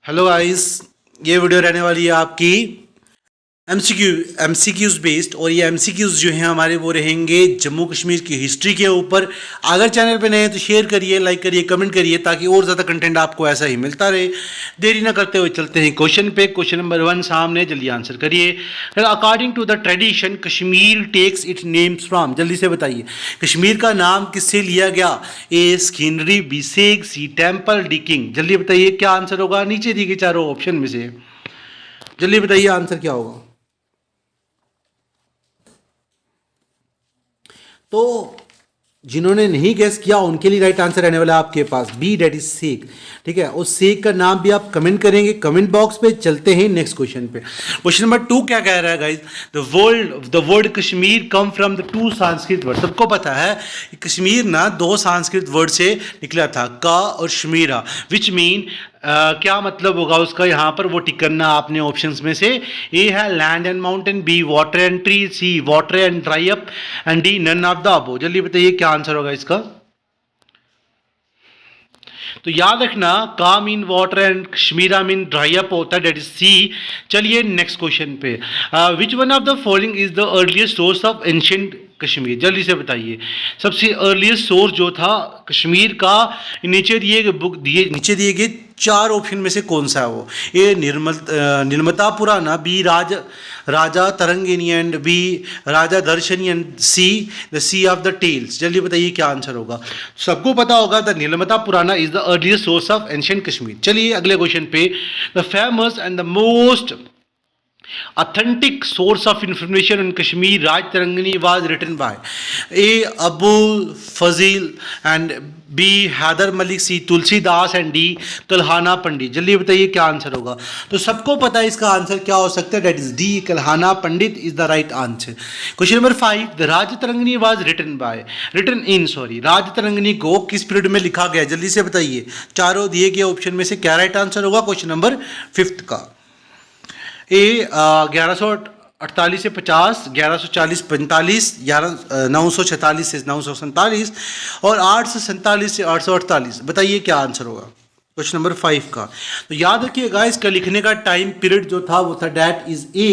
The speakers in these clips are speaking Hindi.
हेलो गाइस, ये वीडियो रहने वाली है आपकी एमसीक्यूज बेस्ड। और ये एमसीक्यूज जो हैं हमारे वो रहेंगे जम्मू कश्मीर की हिस्ट्री के ऊपर। अगर चैनल पे नए हैं तो शेयर करिए, लाइक करिए, कमेंट करिए ताकि और ज़्यादा कंटेंट आपको ऐसा ही मिलता रहे। देरी ना करते हुए चलते हैं क्वेश्चन पे। क्वेश्चन नंबर 1 सामने, जल्दी आंसर करिए। According to the tradition Kashmir takes its names from, जल्दी से बताइए कश्मीर का नाम किससे लिया गया? A scenery, B sake, C temple, D king. जल्दी बताइए क्या आंसर होगा, नीचे दिए गए चारों ऑप्शन में से जल्दी बताइए आंसर क्या होगा। तो जिन्होंने नहीं गेस किया उनके लिए राइट आंसर रहने वाला है आपके पास बी, डेट इज सेक। ठीक है, उस सेक का नाम भी आप कमेंट करेंगे कमेंट बॉक्स पे। चलते हैं नेक्स्ट क्वेश्चन पे। क्वेश्चन नंबर 2 क्या कह रहा है guys? The word Kashmir come from the two Sanskrit word. सबको पता है कि कश्मीर ना दो संस्कृत वर्ड से निकला था, का और शमीरा, विच मीन क्या मतलब होगा उसका यहाँ पर वो टिक करना आपने ऑप्शंस में से। ए है land and mountain, B water and tree, C water and dry up, and D none of the above. जल्दी बताइए क्या आंसर होगा इसका। तो याद रखना, का mean water and Kashmira mean dry up होता है, डेट इज सी। चलिए नेक्स्ट क्वेश्चन पे। Which one of the following is the earliest source of ancient Kashmir? जल्दी से बताइए सबसे अर्लीस्ट सोर्स जो था कश्मीर का। नीचे दिए गए चार ऑप्शन में से कौन सा है वो? A Nilamata Purana, B Raja Tarangini, and B Raja Darshani, and C the sea of the tales. जल्दी बताइए क्या आंसर होगा। सबको पता होगा द नीलमता पुराना is the earliest source of ancient Kashmir. चलिए अगले क्वेश्चन पे। The famous and the most authentic source of information on Kashmir Raj Tarangani was written by A. Abul Fazil, and B. Hyder Malik, C. Tulsidas, and D Kalhana Pandit. जल्दी बताइए क्या आंसर होगा। तो सबको पता है इसका आंसर क्या हो सकता है, that is D Kalhana Pandit is the right answer. Question number 5, the Raj Tarangini was Raj Tarangini को किस पीरियड में लिखा गया? जल्दी से बताइए चारों दिए गए ऑप्शन में से क्या राइट आंसर होगा क्वेश्चन नंबर 5 का। ए 1148 से 50, 1140-45, 946 से 947 और 847 से 848। बताइए क्या आंसर होगा क्वेश्चन नंबर 5 का। तो याद रखिएगा इसका लिखने का टाइम पीरियड जो था वो था डेट इज ए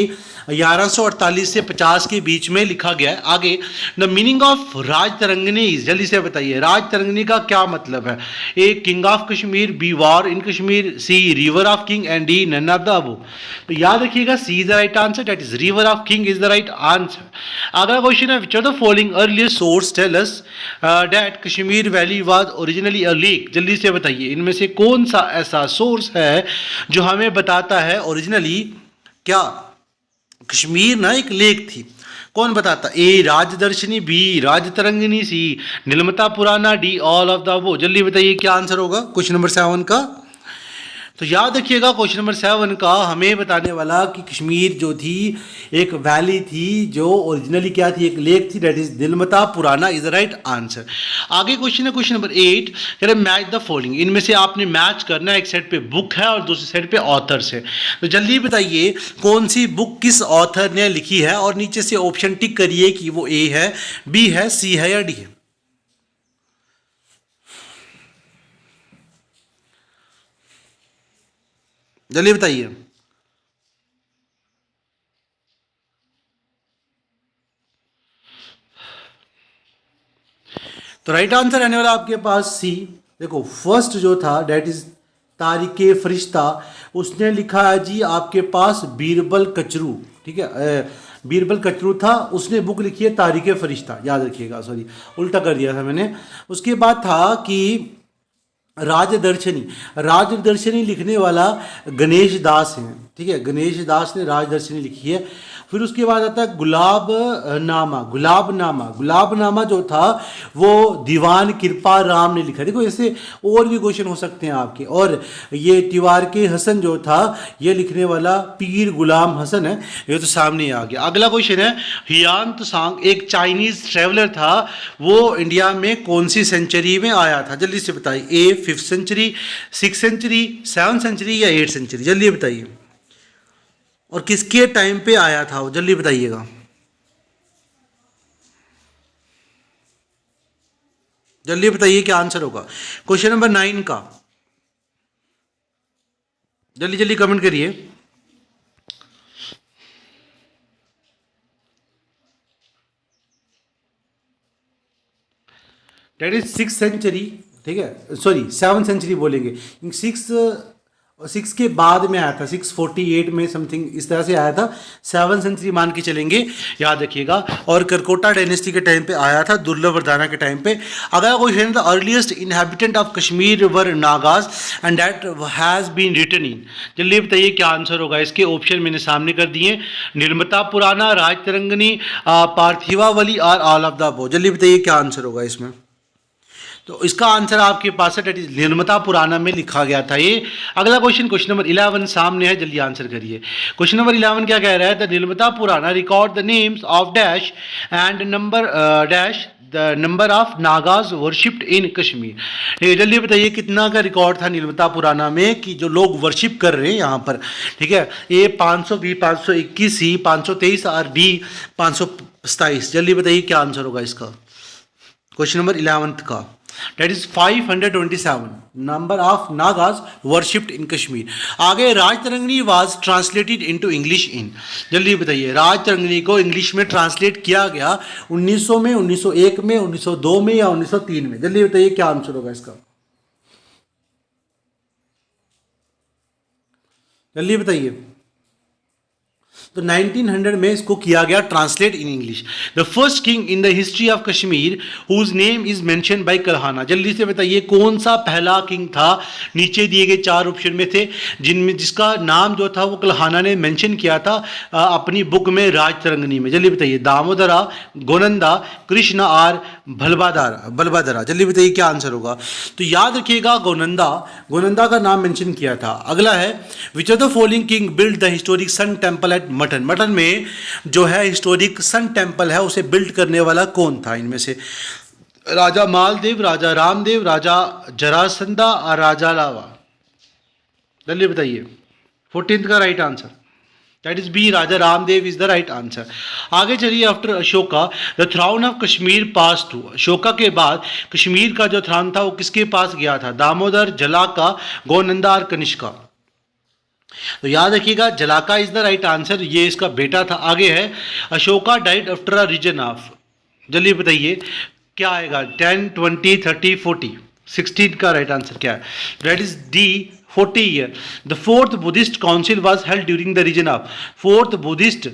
1148 से 50 के बीच में लिखा गया है। आगे, the meaning of Raj Tarangini, जल्दी से बताइए राज तरंगिणी का क्या मतलब है? A king of Kashmir, B war in Kashmir, C river of king, and D none of the above. तो याद रखिएगा C is the right answer, that is river of king is the right answer. अगला क्वेश्चन है, which are the following earliest source tell us that Kashmir valley was originally a lake? जल्दी से बताइए इनमें से कौन सा ऐसा सोर्स है जो हमें बताता है ओरिजिनली क्या कश्मीर ना एक लेक थी? कौन बताता? ए राजदर्शनी, बी राज तरंगिनी, सी नीलमता पुराना, D all of the above. जल्दी बताइए क्या आंसर होगा क्वेश्चन नंबर 7 का। तो याद रखिएगा क्वेश्चन नंबर 7 का हमें बताने वाला कि कश्मीर जो थी एक वैली थी जो ओरिजिनली क्या थी, एक लेक थी, डेट इज दिलमता पुराना इज द राइट आंसर। आगे क्वेश्चन है क्वेश्चन नंबर 8, कह रहे मैच द फॉलोइंग। इनमें से आपने मैच करना है, एक साइड पे बुक है और दूसरी साइड पे ऑथर्स है। तो जल्दी बताइए कौन सी बुक किस ऑथर ने लिखी है और नीचे से ऑप्शन टिक करिए कि वो ए है, बी है, सी है या डी है। जल्दी बताइए। तो राइट आंसर रहने वाला आपके पास सी। देखो फर्स्ट जो था डेट इज तारिके फरिश्ता, उसने लिखा है जी आपके पास बीरबल कचरू। ठीक है, बीरबल कचरू था, उसने बुक लिखी है तारिके फरिश्ता। याद रखिएगा, सॉरी उल्टा कर दिया था मैंने। उसके बाद था कि राजदर्शनी, राजदर्शनी लिखने वाला गणेश दास है। ठीक है, गणेश दास ने राजदर्शनी लिखी है। फिर उसके बाद आता है गुलाबनामा जो था वो दीवान कृपा राम ने लिखा। देखो ऐसे और भी क्वेश्चन हो सकते हैं आपके। और ये तिवार के हसन जो था ये लिखने वाला पीर गुलाम हसन है। ये तो सामने ही आ गया। अगला क्वेश्चन है, हियान त्सांग एक चाइनीज ट्रेवलर था, वो इंडिया में कौन सी सेंचुरी में आया था? जल्दी से बताइए। ए 5th century, 6th century, 7th century या 8th सेंचुरी? जल्दी बताइए। और किसके टाइम पे आया था वो? जल्दी बताइएगा। जल्दी बताइए क्या आंसर होगा क्वेश्चन नंबर 9 का। जल्दी जल्दी कमेंट करिए। डेट इज 6th सेंचुरी, ठीक है, सॉरी 7th सेंचुरी बोलेंगे। 6 के बाद में आया था, 648 में समथिंग इस तरह से आया था। 7th सेंचुरी मान के चलेंगे, याद रखिएगा। और करकोटा डायनेस्टी के टाइम पे आया था, दुर्लभ वर्धाना के टाइम पे। अगला question, the earliest inhabitant of Kashmir were Nagas and that has been written in. जल्दी बताइए क्या आंसर होगा। इसके ऑप्शन मैंने सामने कर दिए, निर्मता पुराना, राजतरंगिणी, पार्थिवावली और ऑल ऑफ द अबव। जल्दी बताइए क्या आंसर होगा इसमें। तो इसका आंसर आपके पास है, डेट इज निर्मता पुराना में लिखा गया था ये। अगला क्वेश्चन, क्वेश्चन नंबर 11 सामने है, जल्दी आंसर करिए। क्वेश्चन नंबर 11 क्या कह रहा है, द निर्मता पुराना record the names of dash and number dash the number of Nagas worshipped in Kashmir. ठीक है, जल्दी बताइए कितना का रिकॉर्ड था निर्मता पुराना में कि जो लोग वर्शिप कर रहे हैं यहाँ पर। ठीक है, ए 500, बी 521, सी 523 और डी 527। जल्दी बताइए क्या आंसर होगा इसका, क्वेश्चन नंबर 11 का। That is 527 number of Nagas worshipped in Kashmir. आगे Rajatarangini was translated into English in। जल्दी बताइए, राजतरंगिणी को इंग्लिश में ट्रांसलेट किया गया 1900 में, 1901 में, 1902 में या 1903 में। जल्दी बताइए क्या आंसर होगा इसका, जल्दी बताइए। तो 1900 में इसको किया गया translate in English. The first king in the history of Kashmir whose name is mention by Kalhana. जल्दी से बताइए कौन सा पहला किंग था, नीचे दिए गए 4 ऑप्शन में थे, जिनमें जिसका नाम जो था वो कल्हाना ने मेंशन किया था अपनी बुक में राजतरंगिणी में। जल्दी बताइए, दामोदरा, गोनंदा, कृष्णा और बलबादरा। जल्दी बताइए क्या आंसर होगा। तो याद रखिएगा गोनंदा का नाम मेंशन किया था। अगला है, which of the following king build the historic sun temple at Mattan में जो है हिस्टोरिक सन टेम्पल है उसे बिल्ड करने वाला कौन था इनमें से। राजा मालदेव, राजा रामदेव, राजा जरासंधा और राजा लावा। जल्दी बताइए 14th का right answer, that is B, Raja Ramdev is the right answer. आगे चलिए, after Ashoka the throne of Kashmir pass to. Ashoka के बाद कश्मीर का जो थ्राउन था वो किसके पास गया था, दामोदर, जलाका, गोनंदा और कनिष्का। तो याद रखिएगा Jalauka is the right answer, ये इसका बेटा था। आगे है, Ashoka died after a reign of. जल्दी बताइए क्या आएगा, 10, 20, 30, 40। 16 का राइट आंसर क्या है, that is D, 40 year. The fourth Buddhist council was held during the reign of. Fourth Buddhist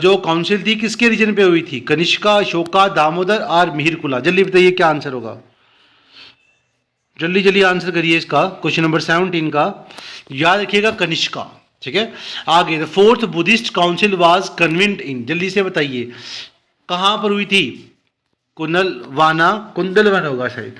जो काउंसिल थी किसके रीजन पे हुई थी, कनिष्का, अशोका, दामोदर और मिहिरकुला। जल्दी बताइए क्या आंसर होगा, जल्दी जल्दी आंसर करिए इसका, क्वेश्चन नंबर 17 का। याद रखिएगा कनिष्का। ठीक है, आगे, the fourth Buddhist council was convened in. जल्दी से बताइए कहां पर हुई थी, कुंदलवन होगा शायद,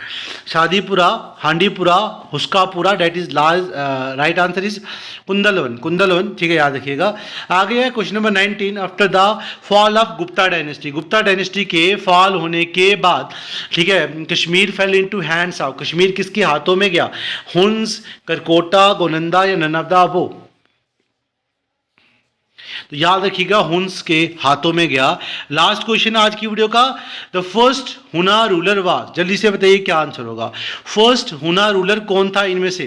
Shadipura, Handipura, Huskapura. That is right answer is Kundalvan. ठीक है, याद रखिएगा। आगे है question number 19, after the fall of Gupta dynasty. Gupta dynasty के फॉल होने के बाद, ठीक है, Kashmir fell into hands of. Kashmir किसके हाथों में गया, हुन्स, करकोटा, गोनंदा या नन ऑफ द अबव। तो याद रखिएगा हुन्स के हाथों में गया। लास्ट क्वेश्चन आज की वीडियो का, द फर्स्ट हुना रूलर वाज। जल्दी से बताइए क्या आंसर होगा, फर्स्ट हुना रूलर कौन था इनमें से,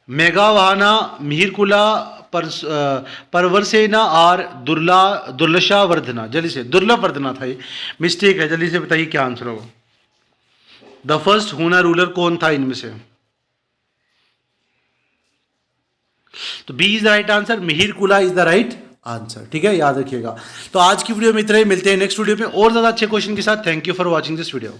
मेघावाहना, मिहिरकुला, परवरसेना और दुर्लशावर्धना। जल्दी से, दुर्लभवर्धना था ये, मिस्टेक है। जल्दी से बताइए क्या आंसर होगा, द फर्स्ट हुना रूलर कौन था इनमें से। तो B is the right answer, Mihirakula is the right answer. ठीक है, याद रखिएगा। तो आज की वीडियो में इतना ही, मिलते हैं नेक्स्ट वीडियो में और ज्यादा अच्छे क्वेश्चन के साथ। Thank you for watching this video.